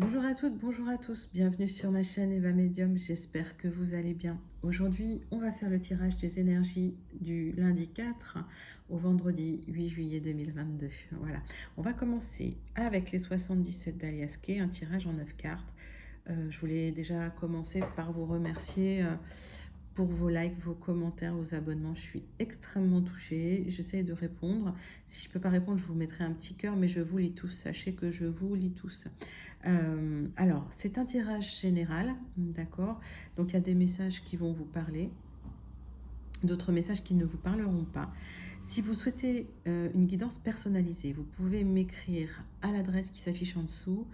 Bonjour à toutes, bonjour à tous, bienvenue sur ma chaîne Eva Medium, j'espère que vous allez bien. Aujourd'hui, on va faire le tirage des énergies du lundi 4 au vendredi 8 juillet 2022. Voilà, on va commencer avec les 77 d'Alias Kay, un tirage en 9 cartes. Je voulais déjà commencer par vous remercier pour vos likes, vos commentaires, vos abonnements. Je suis extrêmement touchée. J'essaie de répondre. Si je ne peux pas répondre, je vous mettrai un petit cœur, mais je vous lis tous. Sachez que je vous lis tous. Alors, c'est un tirage général, d'accord? Donc, il y a des messages qui vont vous parler, d'autres messages qui ne vous parleront pas. Si vous souhaitez une guidance personnalisée, vous pouvez m'écrire à l'adresse qui s'affiche en dessous,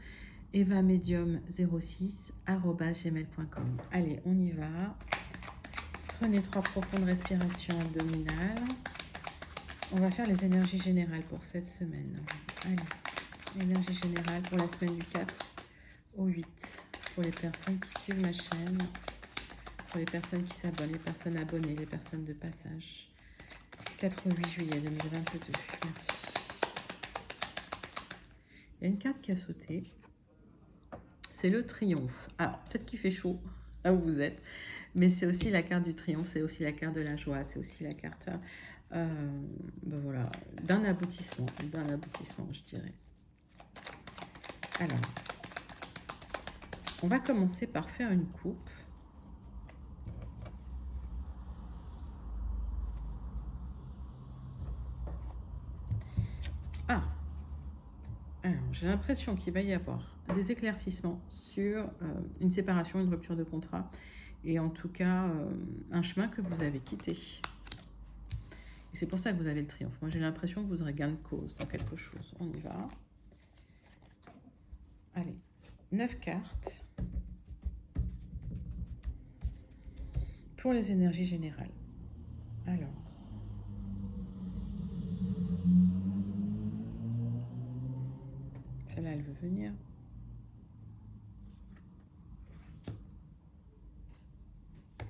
evamedium06@gmail.com. Allez, on y va. Prenez 3 profondes respirations abdominales. On va faire les énergies générales pour cette semaine. Allez, énergie générale pour la semaine du 4 au 8. Pour les personnes qui suivent ma chaîne, pour les personnes qui s'abonnent, les personnes abonnées, les personnes de passage. 4 au 8 juillet 2022. Merci. Il y a une carte qui a sauté. C'est le triomphe. Alors, peut-être qu'il fait chaud là où vous êtes, mais c'est aussi la carte du triomphe, c'est aussi la carte de la joie, c'est aussi la carte ben voilà, d'un aboutissement, je dirais. Alors, on va commencer par faire une coupe. Ah, alors j'ai l'impression qu'il va y avoir des éclaircissements sur une séparation, une rupture de contrat, et en tout cas un chemin que vous avez quitté. Et c'est pour ça que vous avez le triomphe. Moi j'ai l'impression que vous aurez gain de cause dans quelque chose. On y va. Allez, 9 cartes pour les énergies générales. Alors, celle-là, elle veut venir.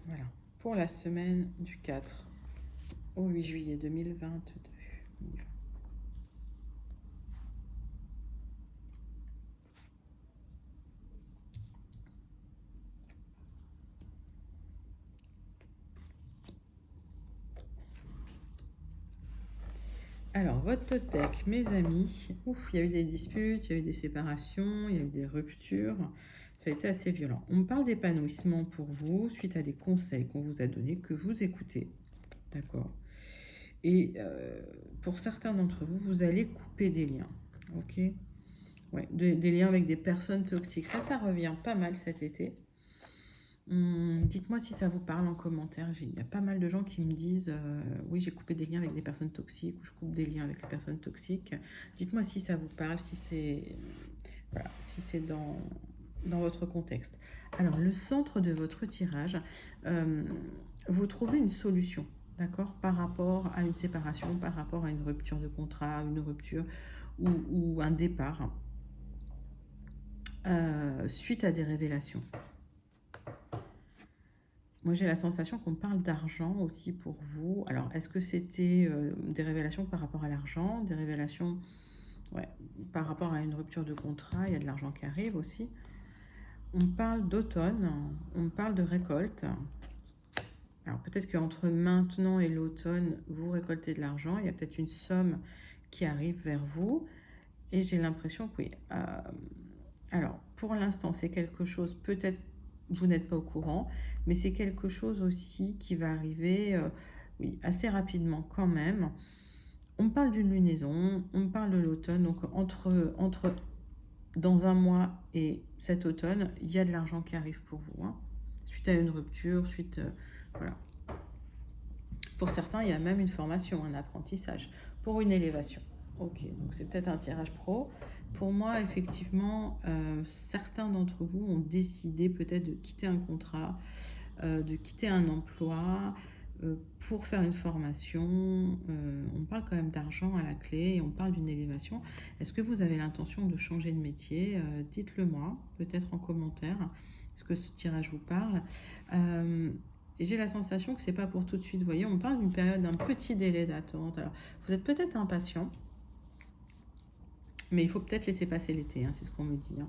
Voilà, pour la semaine du 4 au 8 juillet 2022. Alors, votre deck, mes amis, ouf, il y a eu des disputes, il y a eu des séparations, il y a eu des ruptures. Ça a été assez violent. On me parle d'épanouissement pour vous suite à des conseils qu'on vous a donnés, que vous écoutez. D'accord? Et pour certains d'entre vous, vous allez couper des liens. Ok? Ouais, des liens avec des personnes toxiques. Ça revient pas mal cet été. Dites-moi si ça vous parle en commentaire. Il y a pas mal de gens qui me disent oui, j'ai coupé des liens avec des personnes toxiques ou je coupe des liens avec les personnes toxiques. Dites-moi si ça vous parle, si c'est voilà, si c'est dans votre contexte. Alors, le centre de votre tirage, vous trouvez une solution, d'accord, par rapport à une séparation, par rapport à une rupture de contrat, une rupture ou un départ, suite à des révélations. Moi, j'ai la sensation qu'on parle d'argent aussi pour vous. Alors, est-ce que c'était des révélations par rapport à l'argent, des révélations par rapport à une rupture de contrat? Il y a de l'argent qui arrive aussi. On parle d'automne, on parle de récolte. Alors, peut-être qu'entre maintenant et l'automne, vous récoltez de l'argent. Il y a peut-être une somme qui arrive vers vous. Et j'ai l'impression que oui. Alors, pour l'instant, c'est quelque chose, peut-être vous n'êtes pas au courant, mais c'est quelque chose aussi qui va arriver oui, assez rapidement quand même. On parle d'une lunaison, on parle de l'automne, donc entre dans un mois et cet automne, il y a de l'argent qui arrive pour vous, hein, suite à une rupture, suite voilà. Pour certains, il y a même une formation, un apprentissage pour une élévation. Ok, donc c'est peut-être un tirage pro. Pour moi, effectivement, certains d'entre vous ont décidé peut-être de quitter un contrat, de quitter un emploi pour faire une formation. On parle quand même d'argent à la clé et on parle d'une élévation. Est-ce que vous avez l'intention de changer de métier? Dites-le moi, peut-être en commentaire. Est-ce que ce tirage vous parle? Et j'ai la sensation que c'est pas pour tout de suite. Vous voyez, on parle d'une période d'un petit délai d'attente. Alors, vous êtes peut-être impatient, mais il faut peut-être laisser passer l'été, hein, c'est ce qu'on me dit. Hein.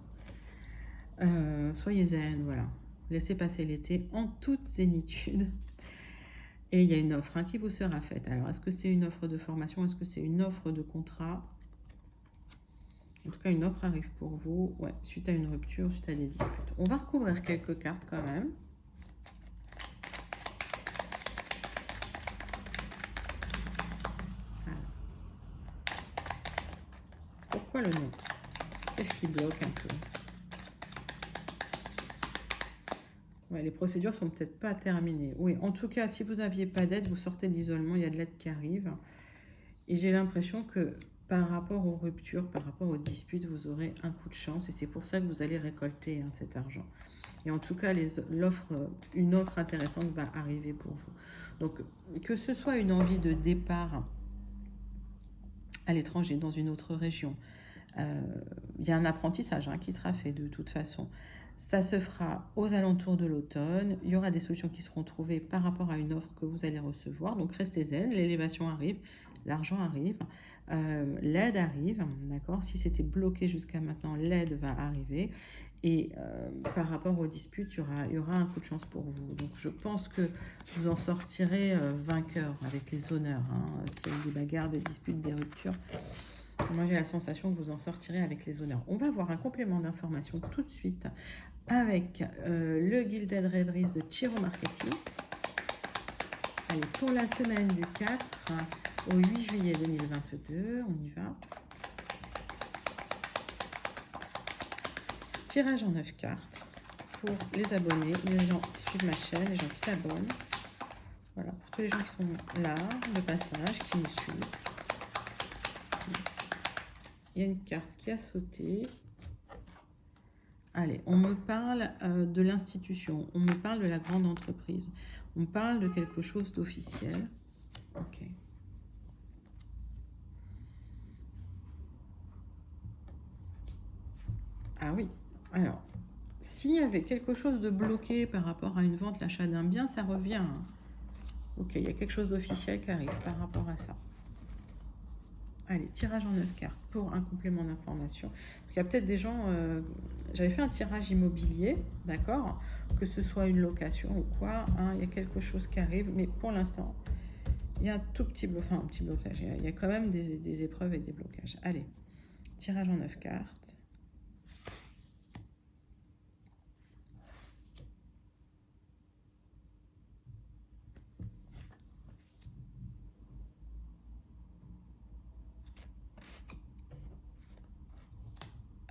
Soyez zen, voilà. Laissez passer l'été en toute zénitude. Et il y a une offre qui vous sera faite. Alors, est-ce que c'est une offre de formation? Est-ce que c'est une offre de contrat? En tout cas, une offre arrive pour vous. Ouais, suite à une rupture, suite à des disputes. On va recouvrir quelques cartes quand même. Voilà. Pourquoi le non? Qu'est-ce qui bloque un peu? Ouais, les procédures sont peut-être pas terminées. Oui, en tout cas, si vous n'aviez pas d'aide, vous sortez de l'isolement, il y a de l'aide qui arrive. Et j'ai l'impression que par rapport aux ruptures, par rapport aux disputes, vous aurez un coup de chance. Et c'est pour ça que vous allez récolter cet argent. Et en tout cas, une offre intéressante va arriver pour vous. Donc, que ce soit une envie de départ à l'étranger, dans une autre région, il y a un apprentissage qui sera fait de toute façon. Ça se fera aux alentours de l'automne. Il y aura des solutions qui seront trouvées par rapport à une offre que vous allez recevoir. Donc restez zen, l'élévation arrive, l'argent arrive, l'aide arrive, d'accord? Si c'était bloqué jusqu'à maintenant, l'aide va arriver. Et par rapport aux disputes, il y aura un coup de chance pour vous. Donc je pense que vous en sortirez vainqueur avec les honneurs. S'il y a eu des bagarres, des disputes, des ruptures, moi j'ai la sensation que vous en sortirez avec les honneurs. On va avoir un complément d'information tout de suite avec le Gilded Rêveries de Chiro Marketing. Allez, pour la semaine du 4 au 8 juillet 2022, on y va. Tirage en 9 cartes pour les abonnés, les gens qui suivent ma chaîne, les gens qui s'abonnent. Voilà, pour tous les gens qui sont là, de passage, qui me suivent. Il y a une carte qui a sauté. Allez, on me parle de l'institution, on me parle de la grande entreprise, on parle de quelque chose d'officiel. Ok. Ah oui, alors, s'il y avait quelque chose de bloqué par rapport à une vente, l'achat d'un bien, ça revient. Ok, il y a quelque chose d'officiel qui arrive par rapport à ça. Allez, tirage en 9 cartes pour un complément d'information. Il y a peut-être des gens... j'avais fait un tirage immobilier, d'accord? Que ce soit une location ou quoi, il y a quelque chose qui arrive. Mais pour l'instant, il y a un tout petit, un petit blocage. Il y a quand même des épreuves et des blocages. Allez, tirage en 9 cartes.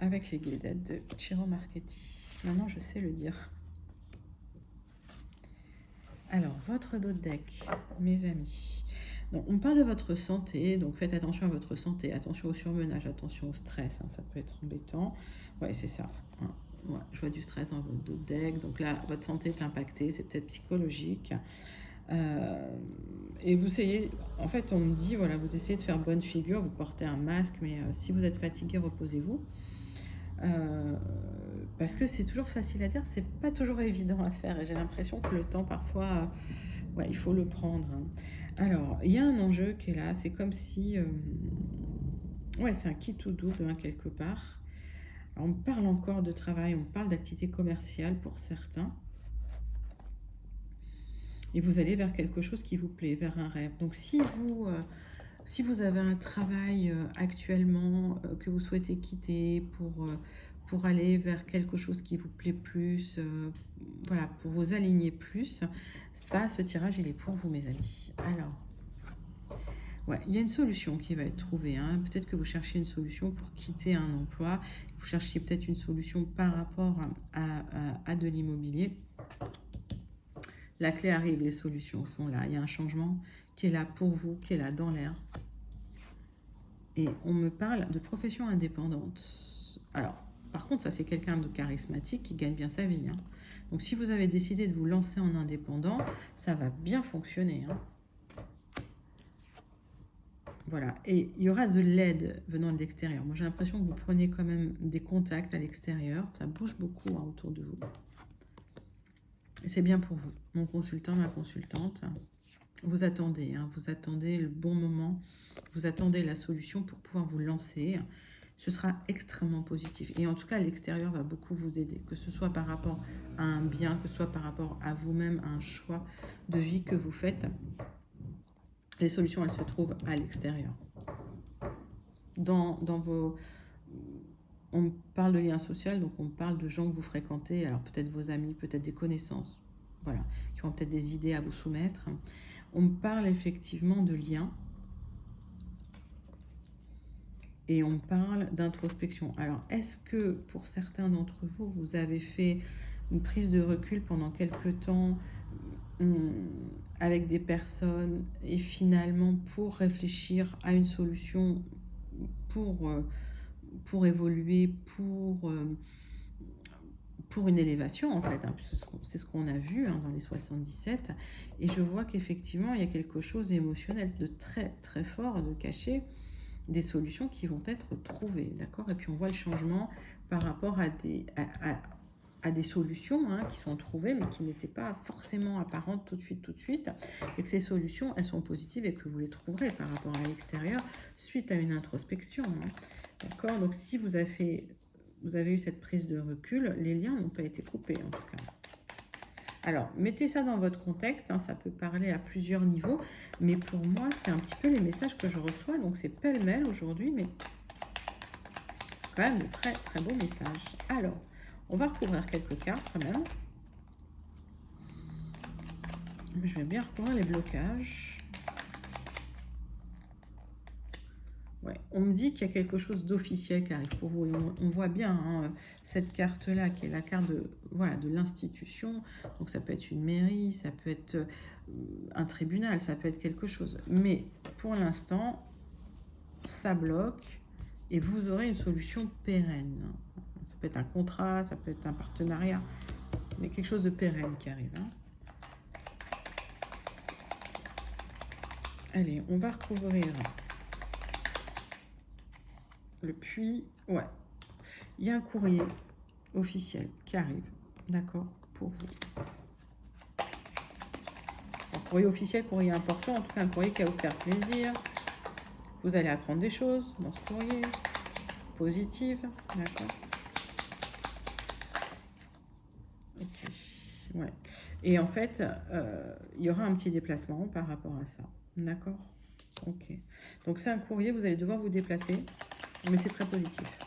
Avec les guildettes de Chiro Marchetti. Maintenant, je sais le dire. Alors, votre dos de deck, mes amis. Donc, on parle de votre santé, donc faites attention à votre santé, attention au surmenage, attention au stress, ça peut être embêtant. Ouais, c'est ça. Ouais, je vois du stress dans votre dos de deck, donc là, votre santé est impactée, c'est peut-être psychologique. Et vous essayez, en fait, on me dit, voilà, vous essayez de faire bonne figure, vous portez un masque, mais si vous êtes fatigué, reposez-vous. Parce que c'est toujours facile à dire, c'est pas toujours évident à faire. Et j'ai l'impression que le temps, parfois, ouais, il faut le prendre. Alors, il y a un enjeu qui est là. C'est comme si... ouais, c'est un qui tout double, quelque part. Alors, on parle encore de travail, on parle d'activité commerciale pour certains. Et vous allez vers quelque chose qui vous plaît, vers un rêve. Donc, si vous avez un travail actuellement que vous souhaitez quitter pour aller vers quelque chose qui vous plaît plus, voilà, pour vous aligner plus, ça, ce tirage, il est pour vous, mes amis. Alors, ouais, il y a une solution qui va être trouvée. Peut-être que vous cherchez une solution pour quitter un emploi, vous cherchiez peut-être une solution par rapport à de l'immobilier. La clé arrive, les solutions sont là. Il y a un changement qui est là pour vous, qui est là dans l'air. Et on me parle de profession indépendante. Alors, par contre, ça c'est quelqu'un de charismatique qui gagne bien sa vie. Donc si vous avez décidé de vous lancer en indépendant, ça va bien fonctionner. Voilà, et il y aura de l'aide venant de l'extérieur. Moi j'ai l'impression que vous prenez quand même des contacts à l'extérieur. Ça bouge beaucoup autour de vous. Et c'est bien pour vous. Mon consultant, ma consultante, vous attendez le bon moment. Vous attendez la solution pour pouvoir vous lancer ce sera extrêmement positif. Et en tout cas, l'extérieur va beaucoup vous aider, que ce soit par rapport à un bien, que ce soit par rapport à vous-même, à un choix de vie que vous faites. Les solutions, elles se trouvent à l'extérieur. Dans vos... On parle de lien social, donc on parle de gens que vous fréquentez, alors peut-être vos amis, peut-être des connaissances, voilà, qui ont peut-être des idées à vous soumettre. On parle effectivement de liens. Et on parle d'introspection. Alors, est-ce que pour certains d'entre vous, vous avez fait une prise de recul pendant quelques temps avec des personnes et finalement pour réfléchir à une solution, pour évoluer, pour une élévation en fait, hein, c'est ce qu'on a vu dans les 77, et je vois qu'effectivement il y a quelque chose d'émotionnel, de très très fort, de caché, des solutions qui vont être trouvées, d'accord? Et puis on voit le changement par rapport à des solutions qui sont trouvées mais qui n'étaient pas forcément apparentes tout de suite, et que ces solutions elles sont positives et que vous les trouverez par rapport à l'extérieur suite à une introspection, d'accord? Donc si vous avez eu cette prise de recul, les liens n'ont pas été coupés en tout cas. Alors, mettez ça dans votre contexte, ça peut parler à plusieurs niveaux, mais pour moi, c'est un petit peu les messages que je reçois, donc c'est pêle-mêle aujourd'hui, mais quand même de très très beaux messages. Alors, on va recouvrir quelques cartes quand même. Je vais bien recouvrir les blocages. Ouais, on me dit qu'il y a quelque chose d'officiel qui arrive pour vous. Et on voit bien cette carte-là, qui est la carte de, voilà, de l'institution. Donc ça peut être une mairie, ça peut être un tribunal, ça peut être quelque chose. Mais pour l'instant, ça bloque et vous aurez une solution pérenne. Ça peut être un contrat, ça peut être un partenariat, mais quelque chose de pérenne qui arrive. Allez, on va recouvrir le puits. Ouais, il y a un courrier officiel qui arrive, d'accord, pour vous. Un courrier officiel, courrier important, en tout cas un courrier qui va vous faire plaisir. Vous allez apprendre des choses dans ce courrier, positives, d'accord. Ok, ouais. Et en fait, il y aura un petit déplacement par rapport à ça, d'accord. Ok, donc c'est un courrier, vous allez devoir vous déplacer, mais c'est très positif.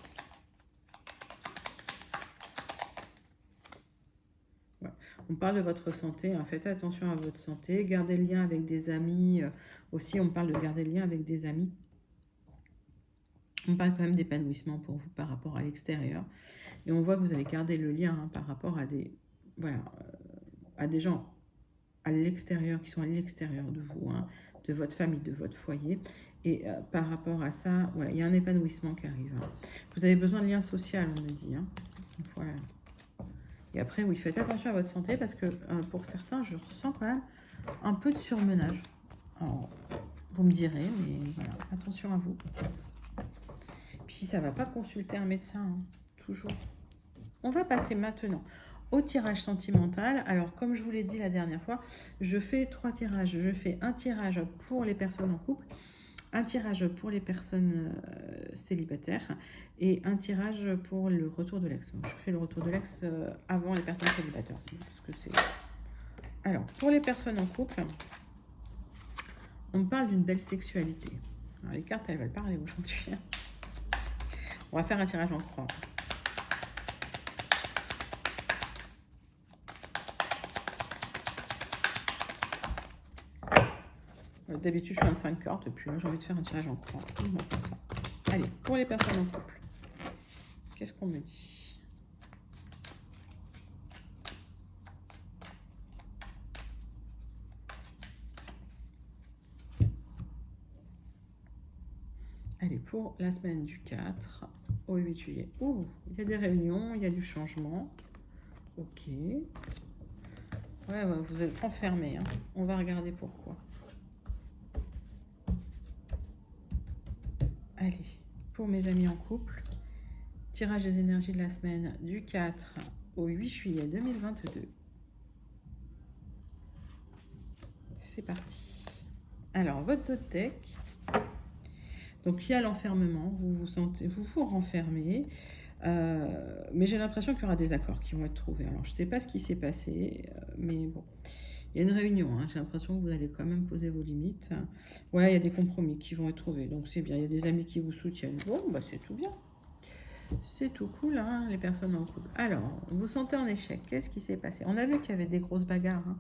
Ouais. On parle de votre santé, faites attention à votre santé, gardez le lien avec des amis, aussi on parle de garder le lien avec des amis. On parle quand même d'épanouissement pour vous par rapport à l'extérieur. Et on voit que vous allez garder le lien par rapport à des, voilà, à des gens à l'extérieur, qui sont à l'extérieur de vous, de votre famille, de votre foyer. Et par rapport à ça, ouais, il y a un épanouissement qui arrive. Vous avez besoin de lien social, on me dit. Voilà. Et après, oui, faites attention à votre santé parce que pour certains, je ressens quand même un peu de surmenage. Alors, vous me direz, mais voilà, attention à vous. Puis ça ne va pas consulter un médecin, toujours. On va passer maintenant au tirage sentimental. Alors, comme je vous l'ai dit la dernière fois, je fais 3 tirages. Je fais un tirage pour les personnes en couple, un tirage pour les personnes célibataires et un tirage pour le retour de l'ex. Je fais le retour de l'ex avant les personnes célibataires. Parce que c'est... Alors, pour les personnes en couple, on parle d'une belle sexualité. Alors, les cartes, elles veulent parler aujourd'hui. On va faire un tirage en croix. D'habitude, je suis un 5 cartes, et puis là, j'ai envie de faire un tirage en croix. Allez, pour les personnes en couple, qu'est-ce qu'on me dit? Allez, pour la semaine du 4 au 8 juillet. Ouh, il y a des réunions, il y a du changement. Ok. Ouais, vous êtes enfermés. On va regarder pourquoi. Allez, pour mes amis en couple, tirage des énergies de la semaine du 4 au 8 juillet 2022. C'est parti. Alors, votre deck, Donc il y a l'enfermement, vous vous renfermez, mais j'ai l'impression qu'il y aura des accords qui vont être trouvés. Alors je ne sais pas ce qui s'est passé, mais bon, il y a une réunion, hein. J'ai l'impression que vous allez quand même poser vos limites. Ouais, il y a des compromis qui vont être trouvés, donc c'est bien. Il y a des amis qui vous soutiennent. Bon, bah c'est tout bien. C'est tout cool, hein, les personnes en couple. Alors, vous vous sentez en échec. Qu'est-ce qui s'est passé? On a vu qu'il y avait des grosses bagarres, hein.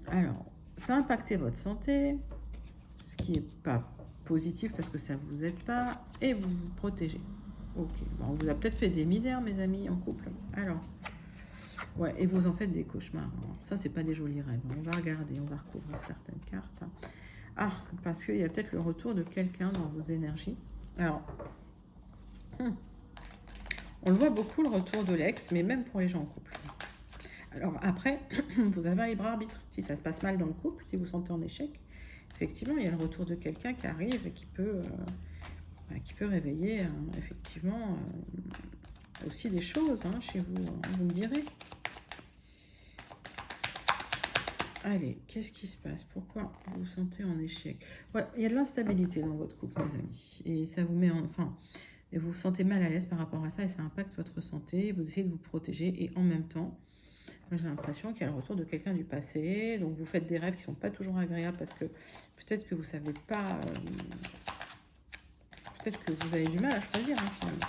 Alors, ça a impacté votre santé, ce qui n'est pas positif parce que ça ne vous aide pas, et vous vous protégez. Ok, bon, on vous a peut-être fait des misères, mes amis, en couple. Alors, ouais, et vous en faites des cauchemars. Alors, ça, c'est pas des jolis rêves. On va regarder, on va recouvrir certaines cartes. Ah, parce qu'il y a peut-être le retour de quelqu'un dans vos énergies. Alors, on le voit beaucoup, le retour de l'ex, mais même pour les gens en couple. Alors après, vous avez un libre arbitre. Si ça se passe mal dans le couple, si vous sentez en échec, effectivement, il y a le retour de quelqu'un qui arrive et qui peut réveiller effectivement aussi des choses, hein, chez vous, hein, vous me direz. Allez, qu'est-ce qui se passe? Pourquoi vous vous sentez en échec? Ouais, il y a de l'instabilité dans votre couple, mes amis. Et ça vous met et vous vous sentez mal à l'aise par rapport à ça et ça impacte votre santé. Vous essayez de vous protéger et en même temps, moi j'ai l'impression qu'il y a le retour de quelqu'un du passé. Donc vous faites des rêves qui ne sont pas toujours agréables parce que peut-être que vous savez pas... peut-être que vous avez du mal à choisir, hein, finalement.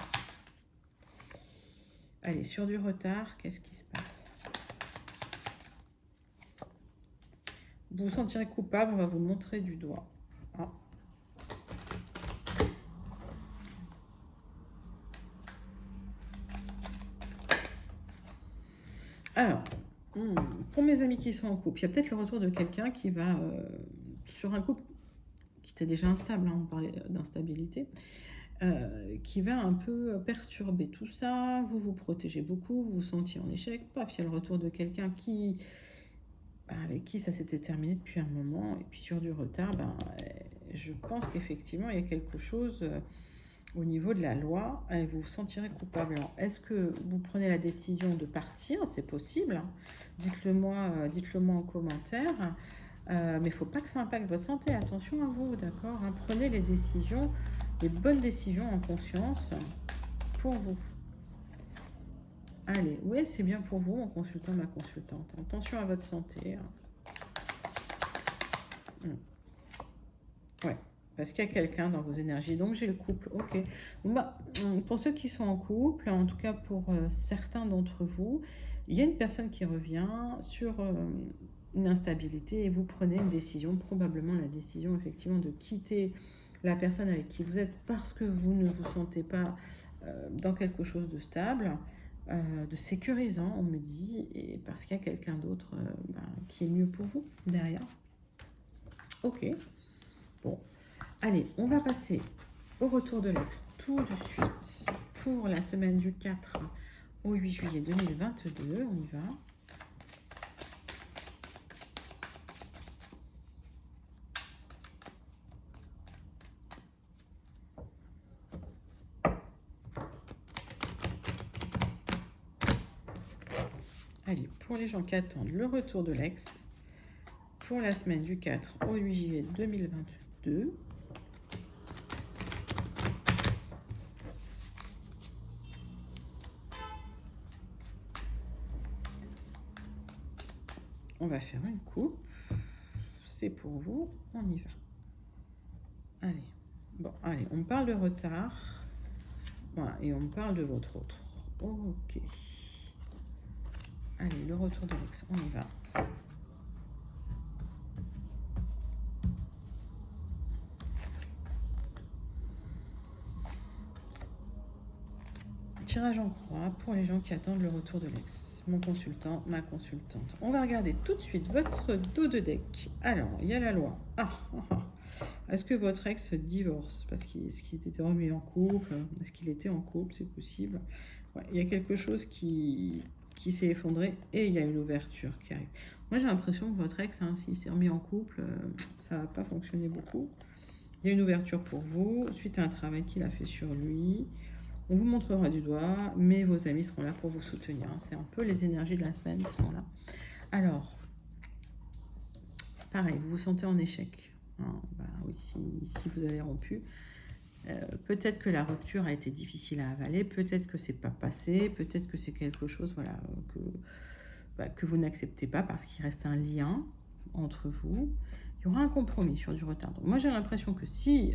Allez, sur du retard, qu'est-ce qui se passe? Vous vous sentirez coupable, on va vous montrer du doigt. Ah. Alors, pour mes amis qui sont en couple, il y a peut-être le retour de quelqu'un qui va, sur un couple qui était déjà instable, hein, on parlait d'instabilité, qui va un peu perturber tout ça. Vous vous protégez beaucoup, vous vous sentiez en échec. Paf, il y a le retour de quelqu'un avec qui ça s'était terminé depuis un moment. Et puis sur du retard, je pense qu'effectivement, il y a quelque chose au niveau de la loi et vous vous sentirez coupable. Alors, est-ce que vous prenez la décision de partir? C'est possible, hein. Dites-le moi en commentaire. Mais il ne faut pas que ça impacte votre santé. Attention à vous, d'accord, hein. Prenez les décisions, les bonnes décisions en conscience pour vous. Allez, oui, c'est bien pour vous en consultant ma consultante. Attention à votre santé. Ouais, parce qu'il y a quelqu'un dans vos énergies. Donc j'ai le couple, ok. Bon, pour ceux qui sont en couple, en tout cas pour certains d'entre vous, il y a une personne qui revient sur une instabilité et vous prenez une décision, probablement la décision effectivement de quitter la personne avec qui vous êtes parce que vous ne vous sentez pas dans quelque chose de stable, de sécurisant, on me dit, et parce qu'il y a quelqu'un d'autre qui est mieux pour vous derrière. Ok. Bon, allez, on va passer au retour de l'ex tout de suite pour la semaine du 4 au 8 juillet 2022. On y va. Allez, pour les gens qui attendent le retour de l'ex, pour la semaine du 4 au 8 juillet 2022. On va faire une coupe. C'est pour vous. On y va. Allez. Bon, allez, on parle de retard. Voilà, et on parle de votre autre. Ok. Allez, le retour de l'ex. On y va. Tirage en croix pour les gens qui attendent le retour de l'ex. Mon consultant, ma consultante. On va regarder tout de suite votre dos de deck. Alors, il y a la loi. Est-ce que votre ex se divorce? Parce qu'il était remis en couple? Est-ce qu'il était en couple? C'est possible. Ouais, il y a quelque chose qui s'est effondré et il y a une ouverture qui arrive. Moi, j'ai l'impression que votre ex, s'il s'est remis en couple, ça va pas fonctionner beaucoup. Il y a une ouverture pour vous, suite à un travail qu'il a fait sur lui. On vous montrera du doigt, mais vos amis seront là pour vous soutenir. C'est un peu les énergies de la semaine qui sont là. Alors, pareil, vous vous sentez en échec. hein. Bah oui, si vous avez rompu, peut-être que la rupture a été difficile à avaler, peut-être que c'est pas passé, peut-être que c'est quelque chose, voilà, que vous n'acceptez pas parce qu'il reste un lien entre vous. Il y aura un compromis sur du retard. Donc moi j'ai l'impression que si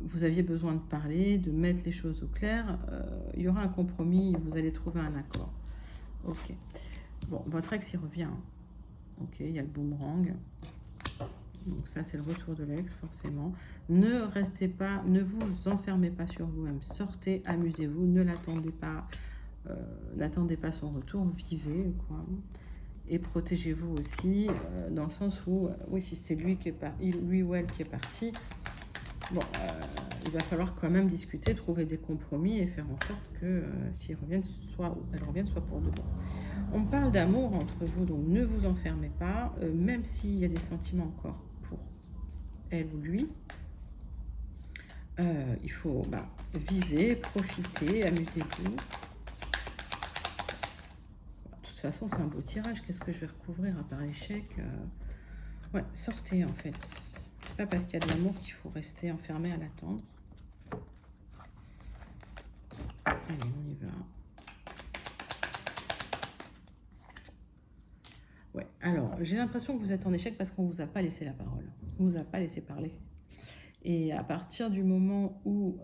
vous aviez besoin de parler, de mettre les choses au clair, il y aura un compromis, vous allez trouver un accord. Ok. Bon, votre ex il revient. Ok, il y a le boomerang. Donc ça c'est le retour de l'ex forcément. Ne restez pas, ne vous enfermez pas sur vous-même. Sortez, amusez-vous, n'attendez pas son retour, vivez quoi. Et protégez-vous aussi dans le sens où, oui, si c'est lui qui est lui ou elle qui est parti, bon, il va falloir quand même discuter, trouver des compromis et faire en sorte que s'ils reviennent, soit elles reviennent, soit pour de bon. On parle d'amour entre vous, donc ne vous enfermez pas, même s'il y a des sentiments encore pour elle ou lui. Il faut vivez, profitez, amusez-vous. De toute façon, c'est un beau tirage. Qu'est-ce que je vais recouvrir à part l'échec? Ouais, sortez en fait. C'est pas parce qu'il y a de l'amour qu'il faut rester enfermé à l'attendre. Allez, on y va. Ouais, alors j'ai l'impression que vous êtes en échec parce qu'on ne vous a pas laissé la parole. On ne vous a pas laissé parler. Et à partir du moment où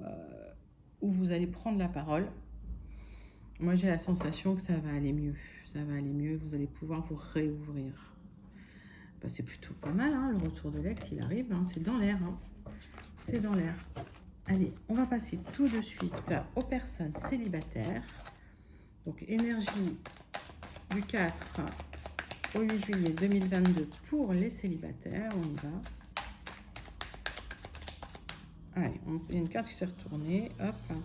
vous allez prendre la parole, moi j'ai la sensation que ça va aller mieux. Ça va aller mieux, vous allez pouvoir vous réouvrir. Bah, c'est plutôt pas mal, hein, le retour de l'ex, il arrive, hein, c'est dans l'air. Hein. C'est dans l'air. Allez, on va passer tout de suite aux personnes célibataires. Donc énergie du 4 au 8 juillet 2022 pour les célibataires, on y va. Allez, il y a une carte qui s'est retournée, hop.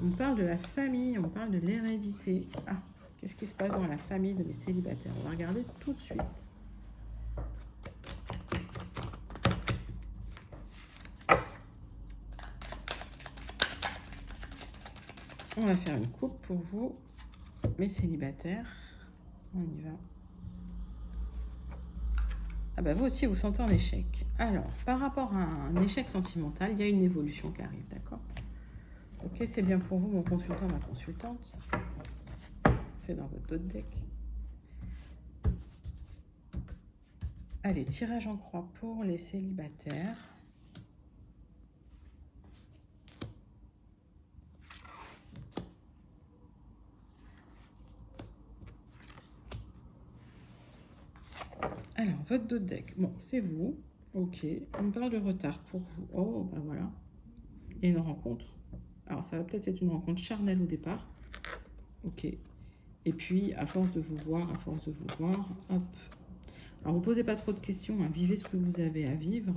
On parle de la famille, on parle de l'hérédité. Ah, qu'est-ce qui se passe dans la famille de mes célibataires? On va regarder tout de suite. On va faire une coupe pour vous, mes célibataires. On y va. Ah bah vous aussi, vous sentez en échec. Alors, par rapport à un échec sentimental, il y a une évolution qui arrive, d'accord? Ok, c'est bien pour vous, mon consultant, ma consultante. C'est dans votre autre deck. Allez, tirage en croix pour les célibataires. Alors, votre autre deck. Bon, c'est vous. Ok, on parle de retard pour vous. Oh, bah voilà. Et une rencontre. Alors, ça va peut-être être une rencontre charnelle au départ. Ok. Et puis, à force de vous voir, hop. Alors, vous posez pas trop de questions, hein, vivez ce que vous avez à vivre,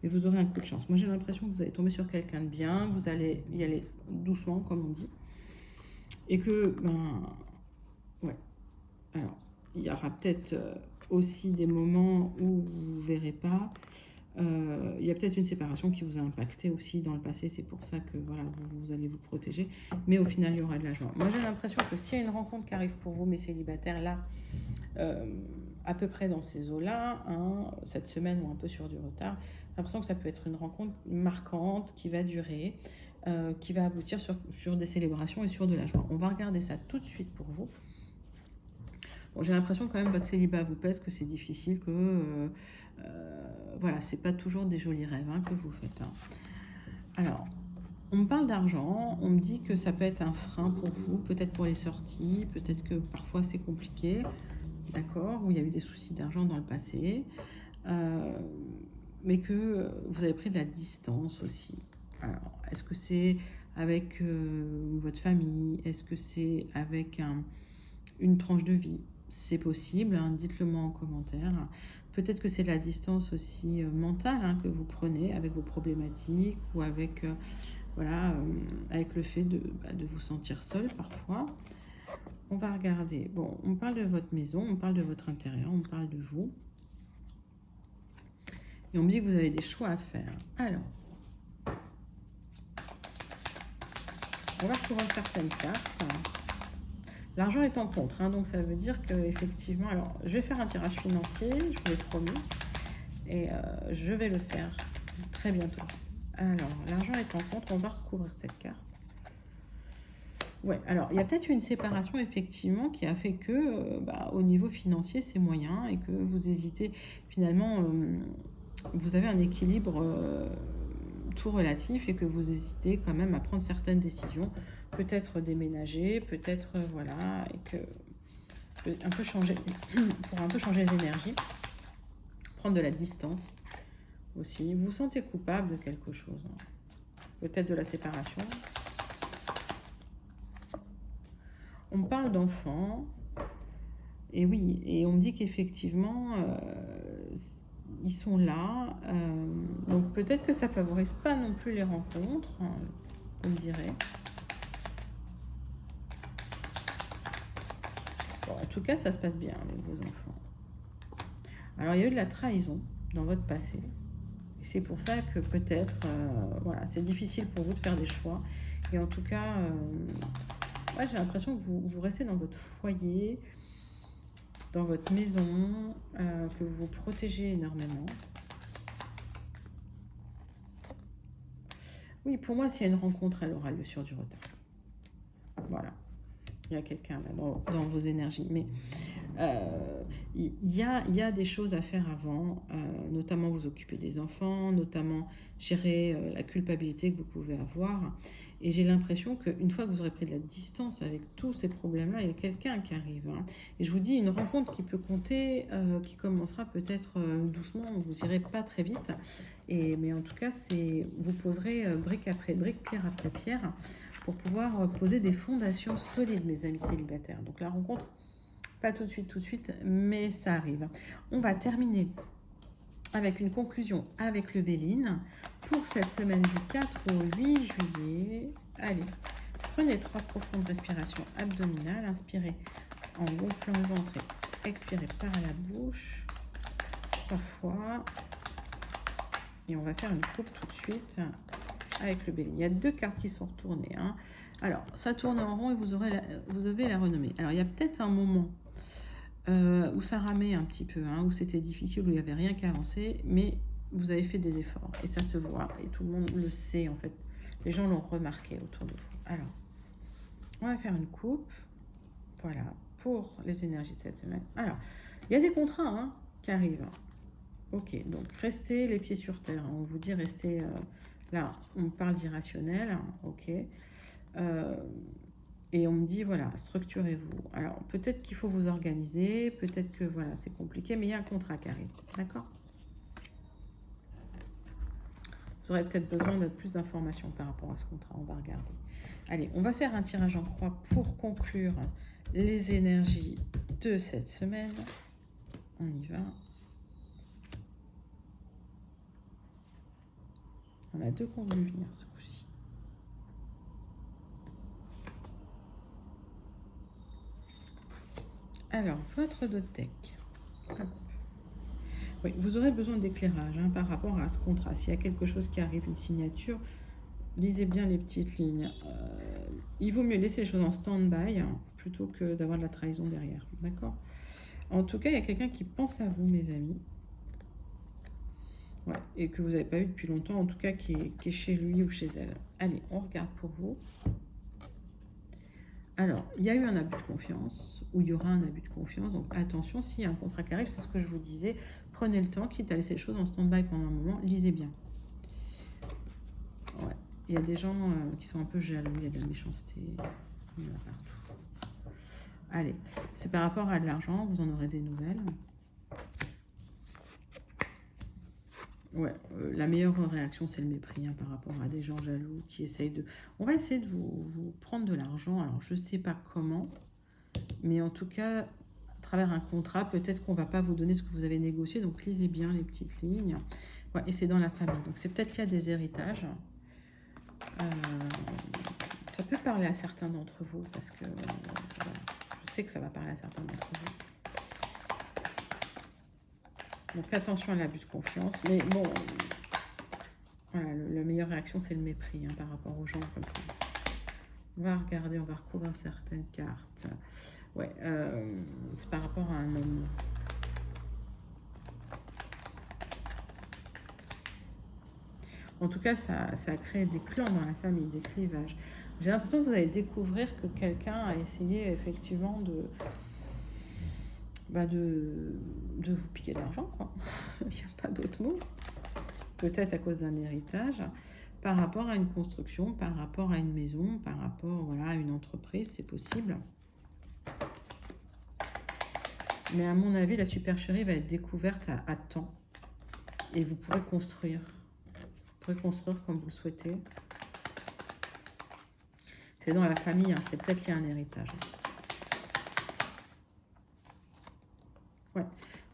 mais vous aurez un coup de chance. Moi, j'ai l'impression que vous allez tomber sur quelqu'un de bien, vous allez y aller doucement, comme on dit. Et que, ouais. Alors, il y aura peut-être aussi des moments où vous ne verrez pas. Il y a peut-être une séparation qui vous a impacté aussi dans le passé, c'est pour ça que voilà, vous allez vous protéger, mais au final il y aura de la joie. Moi j'ai l'impression que s'il y a une rencontre qui arrive pour vous, mes célibataires, là, à peu près dans ces eaux-là, hein, cette semaine ou un peu sur du retard, j'ai l'impression que ça peut être une rencontre marquante qui va durer, qui va aboutir sur des célébrations et sur de la joie. On va regarder ça tout de suite pour vous. Bon, j'ai l'impression quand même que votre célibat vous pèse, que c'est difficile, que voilà, c'est pas toujours des jolis rêves hein, que vous faites. Hein. Alors, on me parle d'argent, on me dit que ça peut être un frein pour vous, peut-être pour les sorties, peut-être que parfois c'est compliqué, d'accord, où il y a eu des soucis d'argent dans le passé, mais que vous avez pris de la distance aussi. Alors, est-ce que c'est avec votre famille? Est-ce que c'est avec une tranche de vie? C'est possible, hein, dites-le moi en commentaire. Peut-être que c'est de la distance aussi mentale hein, que vous prenez avec vos problématiques ou avec, voilà, avec le fait de vous sentir seul parfois. On va regarder. Bon, on parle de votre maison, on parle de votre intérieur, on parle de vous. Et on me dit que vous avez des choix à faire. Alors, on va retrouver certaines cartes. L'argent est en contre, hein, donc ça veut dire qu'effectivement, alors je vais faire un tirage financier, je vous l'ai promis, et je vais le faire très bientôt. Alors, l'argent est en contre, on va recouvrir cette carte. Ouais, alors il y a peut-être une séparation effectivement qui a fait que au niveau financier c'est moyen et que vous hésitez finalement, vous avez un équilibre tout relatif et que vous hésitez quand même à prendre certaines décisions, peut-être déménager, peut-être voilà, et que un peu changer pour un peu changer les énergies, prendre de la distance aussi. Vous vous sentez coupable de quelque chose, hein. Peut-être de la séparation. On me parle d'enfants, et oui, et on me dit qu'effectivement, ils sont là. Donc peut-être que ça favorise pas non plus les rencontres, hein, vous me direz. Bon, en tout cas, ça se passe bien avec vos enfants. Alors, il y a eu de la trahison dans votre passé. Et c'est pour ça que peut-être, voilà, c'est difficile pour vous de faire des choix. Et en tout cas, ouais, j'ai l'impression que vous restez dans votre foyer, dans votre maison, que vous vous protégez énormément. Oui, pour moi, s'il y a une rencontre, elle aura lieu sur du retard. Voilà. Il y a quelqu'un là dans vos énergies. Mais il y a des choses à faire avant, notamment vous occuper des enfants, notamment gérer la culpabilité que vous pouvez avoir. Et j'ai l'impression qu'une fois que vous aurez pris de la distance avec tous ces problèmes-là, il y a quelqu'un qui arrive, hein. Et je vous dis, une rencontre qui peut compter, qui commencera peut-être doucement, vous irez pas très vite. Mais en tout cas, vous poserez brique après brique, pierre après pierre, pour pouvoir poser des fondations solides, mes amis célibataires. Donc la rencontre, pas tout de suite, mais ça arrive. On va terminer avec une conclusion avec le Béline pour cette semaine du 4 au 8 juillet. Allez, prenez 3 profondes respirations abdominales. Inspirez en gonflant le ventre et expirez par la bouche 3 fois. Et on va faire une coupe tout de suite avec le Béline. Il y a 2 cartes qui sont retournées, hein. Alors, ça tourne en rond et vous avez la renommée. Alors, il y a peut-être un moment où ça ramait un petit peu, hein, où c'était difficile, où il n'y avait rien qui avançait, mais vous avez fait des efforts et ça se voit et tout le monde le sait en fait. Les gens l'ont remarqué autour de vous. Alors, on va faire une coupe, voilà, pour les énergies de cette semaine. Alors, il y a des contrats, hein, qui arrivent. Ok, donc restez les pieds sur terre, hein. On vous dit restez là, on parle d'irrationnel, ok. Et on me dit, voilà, structurez-vous. Alors, peut-être qu'il faut vous organiser, peut-être que, voilà, c'est compliqué, mais il y a un contrat qui arrive, d'accord? Vous aurez peut-être besoin de plus d'informations par rapport à ce contrat, on va regarder. Allez, on va faire un tirage en croix pour conclure les énergies de cette semaine. On y va. On a 2 qui ont voulu venir ce coup-ci. Alors, votre deck. Hop. Oui, vous aurez besoin d'éclairage, hein, par rapport à ce contrat. S'il y a quelque chose qui arrive, une signature, lisez bien les petites lignes. Il vaut mieux laisser les choses en stand-by, hein, plutôt que d'avoir de la trahison derrière. D'accord? En tout cas, il y a quelqu'un qui pense à vous, mes amis. Ouais, et que vous n'avez pas eu depuis longtemps, en tout cas qui est chez lui ou chez elle. Allez, on regarde pour vous. Alors, il y a eu un abus de confiance, ou il y aura un abus de confiance, donc attention, s'il y a un contrat qui arrive, c'est ce que je vous disais, prenez le temps, quitte à laisser les choses en stand-by pendant un moment, lisez bien. Ouais, il y a des gens qui sont un peu jaloux, il y a de la méchanceté, il y en a partout. Allez, c'est par rapport à de l'argent, vous en aurez des nouvelles. Ouais, la meilleure réaction, c'est le mépris, hein, par rapport à des gens jaloux qui essayent de... On va essayer de vous prendre de l'argent. Alors, je ne sais pas comment, mais en tout cas, à travers un contrat, peut-être qu'on ne va pas vous donner ce que vous avez négocié. Donc, lisez bien les petites lignes. Ouais, et c'est dans la famille. Donc, c'est peut-être qu'il y a des héritages. Ça peut parler à certains d'entre vous, parce que voilà, je sais que ça va parler à certains d'entre vous. Donc attention à l'abus de confiance. Mais bon, voilà, la meilleure réaction, c'est le mépris, hein, par rapport aux gens comme ça. On va regarder, on va recouvrir certaines cartes. Ouais, c'est par rapport à un homme. En tout cas, ça a créé des clans dans la famille, des clivages. J'ai l'impression que vous allez découvrir que quelqu'un a essayé effectivement bah de vous piquer de l'argent, quoi. Il n'y a pas d'autre mot. Peut-être à cause d'un héritage, par rapport à une construction, par rapport à une maison, par rapport voilà, à une entreprise, c'est possible. Mais à mon avis, la supercherie va être découverte à temps. Et vous pourrez construire. Vous pourrez construire comme vous le souhaitez. C'est dans la famille, hein, c'est peut-être qu'il y a un héritage. Ouais,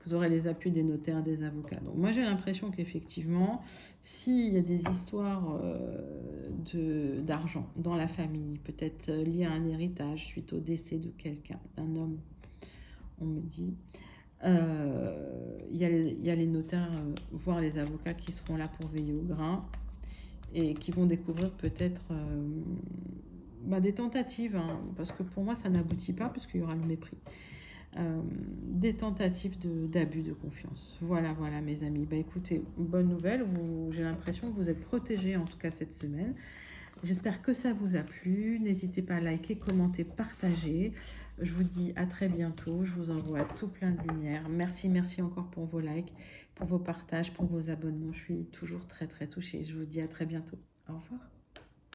vous aurez les appuis des notaires, des avocats. Donc moi j'ai l'impression qu'effectivement, s'il y a des histoires d'argent dans la famille, peut-être liées à un héritage suite au décès de quelqu'un, d'un homme, on me dit, il y a les notaires, voire les avocats qui seront là pour veiller au grain et qui vont découvrir peut-être des tentatives, hein, parce que pour moi ça n'aboutit pas puisqu'il y aura le mépris. Des tentatives d'abus de confiance. Voilà, voilà mes amis. Bah écoutez, bonne nouvelle, j'ai l'impression que vous êtes protégés en tout cas cette semaine. J'espère que ça vous a plu. N'hésitez pas à liker, commenter, partager. Je vous dis à très bientôt. Je vous envoie tout plein de lumière. Merci, merci encore pour vos likes, pour vos partages, pour vos abonnements. Je suis toujours très très touchée. Je vous dis à très bientôt. Au revoir.